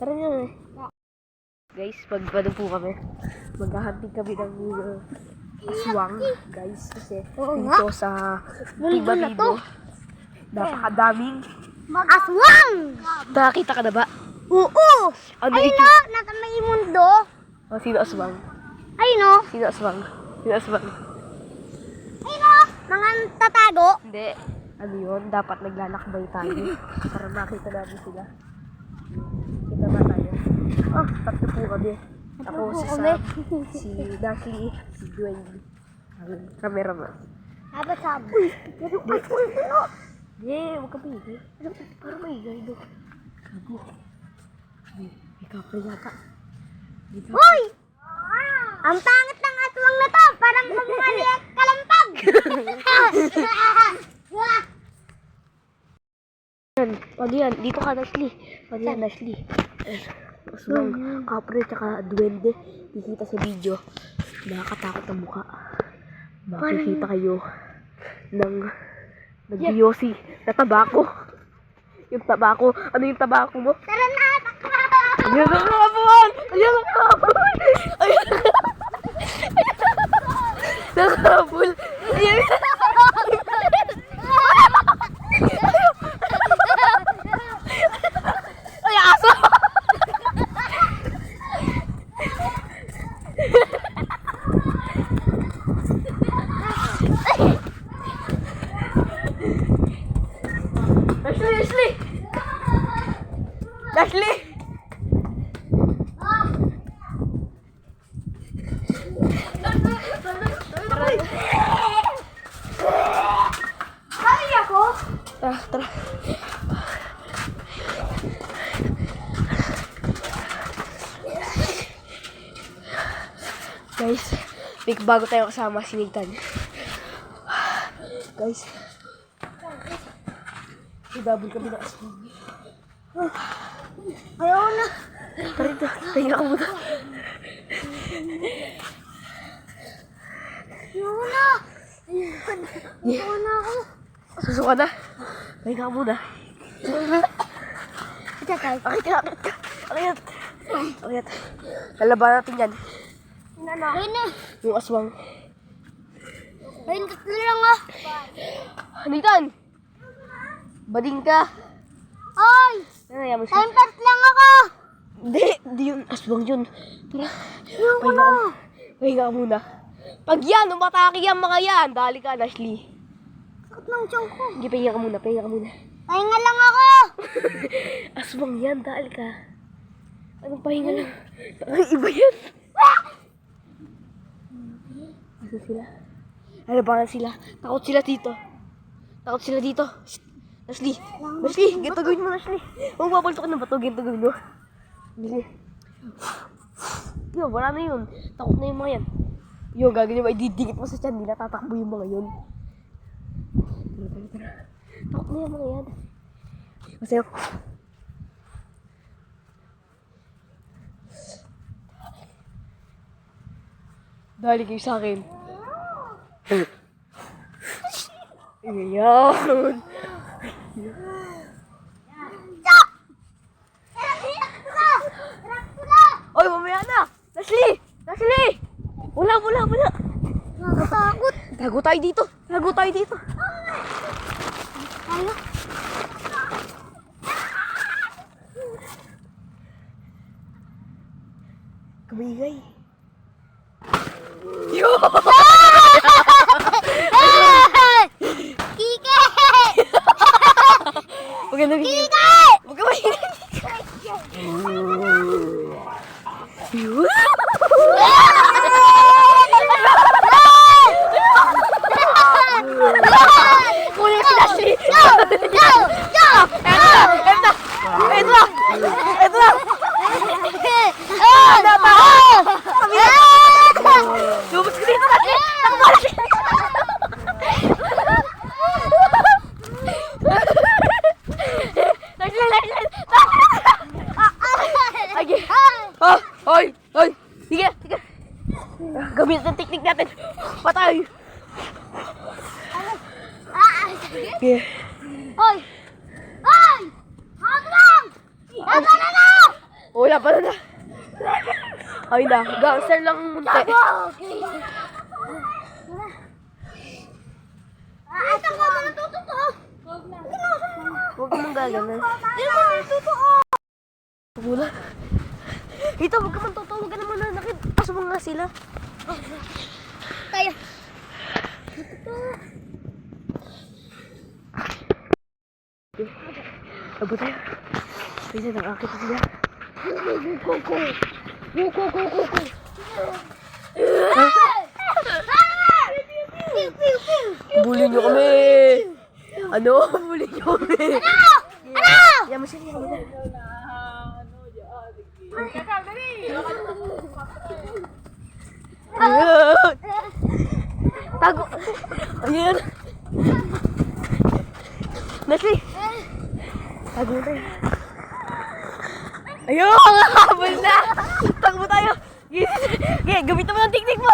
Tara nga eh. Guys, pagpano po kami. Maghahanting kami ng aswang, guys. Kasi dito sa Tibabibo, napakadaming aswang! nakakita ka na ba? Oo! Ano Ay ito? no, nasa may mundo. Oh, sino aswang? Ay no, Sino aswang? Sino aswang? ay no, mga tatago. Hindi. Ano yun? Dapat naglalakbay tayo para makita namin sila. Kita ba tayo? Oh, tatlo po kami. Ako si Sam, si Dashley, si Dwayne. Ang cameraman. Sabi. Pero Di. aswang no. Hindi, huwag ka maigay. Parang maigay, no? Gago. May kapre yata. Hoy! Ang pangit ng aswang na to, parang magmaliit kalampag. Ano yan? Dito ka, Dashley. Ano yan, Dashley? Aswang, kapre, tsaka duwende. Kikita sa video. Nakakatakot ang mukha. Makikita kayo ng nag-yosi na tabako. Yung tabako. Ano yung tabako mo? Tara na! Ayan ang kabuhan! Ayan ang kabuhan! Ayan ang nakabul! Ayan ay, aso! Dashley! Dashley! Kaya ako? Tara. Guys, bago tayo kasama si Nathan. Guys, idabol kami ng aswang. Ayaw na. Tara ito, tayo ka muna. Ayaw na. Ayaw na ako. Susuka na. Tayo ka muna. Akit. Akit. Lalaban natin yan. Ayun na. Yung aswang. Ayun, tatlo lang ah. Nathan! Bading ka. Ay! Nanaya mo siya. Time pass lang ako. Hindi yun. Aswang yun. Tara. Ayaw na. Pahinga ka muna. Pag yan, umatake yan mga yan. Dali ka, Dashley. Sakit ng tiyan ko. Hindi, pahinga ka muna. Pahinga lang ako. Aswang yan, dali ka. Anong pahinga lang? Ay, iba yan. Asan sila? Halabanan sila. Takot sila dito. Dashley, ganito gawin mo, Dashley. Huwag mapaltok ng bato, ganito gawin mo. Dashley. Yo, wala na yun. Takot na yung mga yan. Yo, gagawin mo, ididikit mo sa tiyan. Hindi natatakbo yung mga yun. Tara. Takot na yung mga yan. Kasi dali kayo sa akin. Ayan. Oy, mamaya na! Dashley! Wala! Nakatakot. Tago tayo dito! Ayaw. Kamigay. Yo! Kike! Huwag ka nabigay. Kike! Huwag ka maingay. Yo! Kunin si Dashley! Ito na! Lubos ka dito, Dashley! Takbo, Dashley! Sige! Hoy! Sige! Gamit ang technique natin! Patay! Sige! Hoy! Hoy! Haglang! Haglang na! Wala pala na. Ay na, gangster lang ang munti. Ito ko na totoo. Huwag ka mong gaganan. Ito na totoo. Wala. Ito, huwag ka man totoo. Huwag ka naman nanakit. Aso mga sila. Tayo. Abo tayo. Pwede nang akit na sila. Bully nyo kami. Ano? Bully nyo kami. Yan mo sila. Ayan. Tago. Ayan. Leslie. Tago tayo. Ayun! Habol na! Takbo tayo! Okay, gamitin mo ng teknik mo!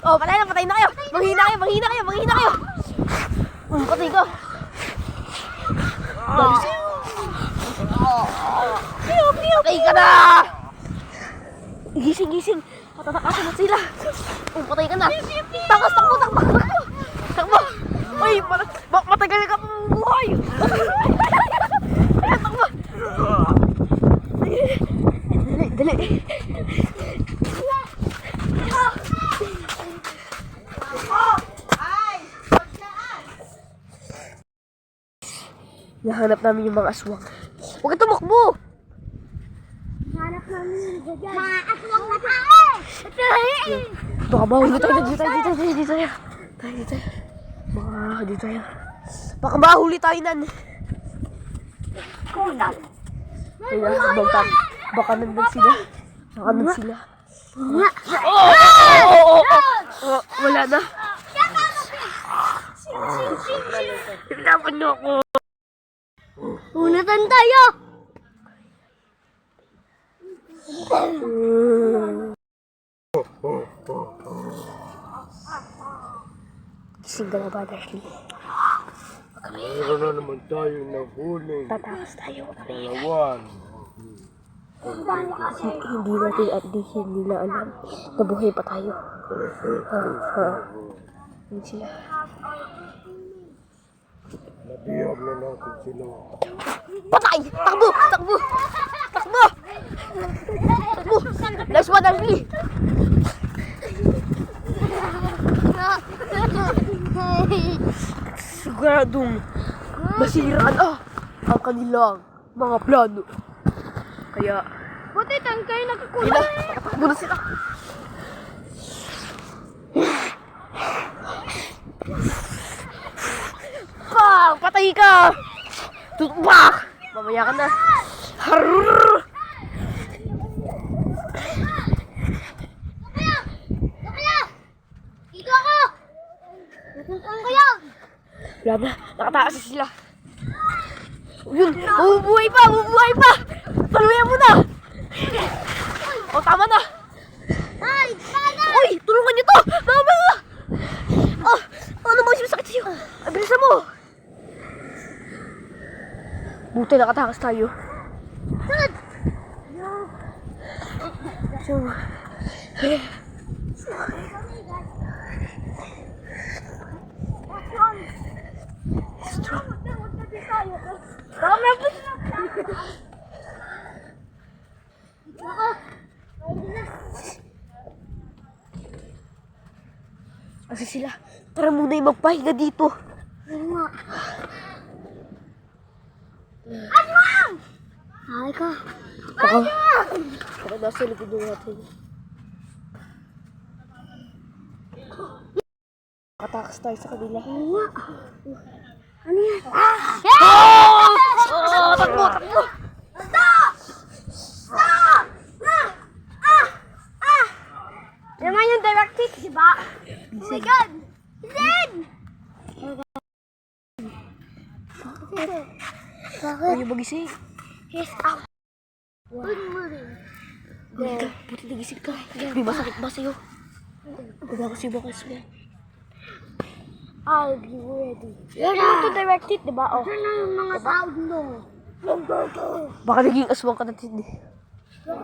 Oh, patay na kayo! Manghina kayo! Patay ko! Patay ka na! Gising! Tatatakasan na sila! Patay ka na! Takbo! Uy, matagal ka pang buhay! Takbo! Dali! Nahanap namin yung mga aswang. Huwag ka tumakbo! Hanap namin mga aswang na tao. Baka mahuli tayo. Dito tayo. Dito tayo. Baka mahuli tayo nan. Kunan. Baka nandun sila. Wala na. Hinapan niyo ako. Unatan tayo. Gising ka na ba, Leslie? Mayroon na naman tayo nahuli. Tatakas tayo. Palawan. Hindi natin at hindi nila alam. Nabuhay pa tayo. Hindi sila. Nabihag na natin sila. Patay! Takbo! Nice one, Leslie! Siguradong masiraan ang kanilang mga plano. Kaya, Buti tangkay yun nagkukulang. na, takbo na sila. Patay ka! Tutbak! Mamaya ka na. Harrrr! Dito ako. Natangkang kayo. Wala na, nakataas na sila. Yun, mabubuhay pa! Paluyan mo na! O, tama na! Ay, sana. Uy, tulungan niyo to! Tama na! Ano ba yung sakit sa'yo? Ay, bilisan mo! Buti nakatakas tayo. So, kasi sila, tara muna yung magpahinga dito. Aswang! Ay ka. Baka nasa likod natin. Nakatakas tayo sa kanila. Ano yan? Takbo! Yan nga yung direct hit, di ba? Oh my God! Zed! Bakit? Ayaw magising. He's out. Good morning. Buti nagising ka. May masakit ba sa'yo? Wala kasi bakas mo. I'll be ready. Yan ito direct hit, di ba? Oh. Ano na yung mga sound mo? Baka naging aswang ka natin eh. Yan,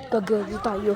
gagawin tayo.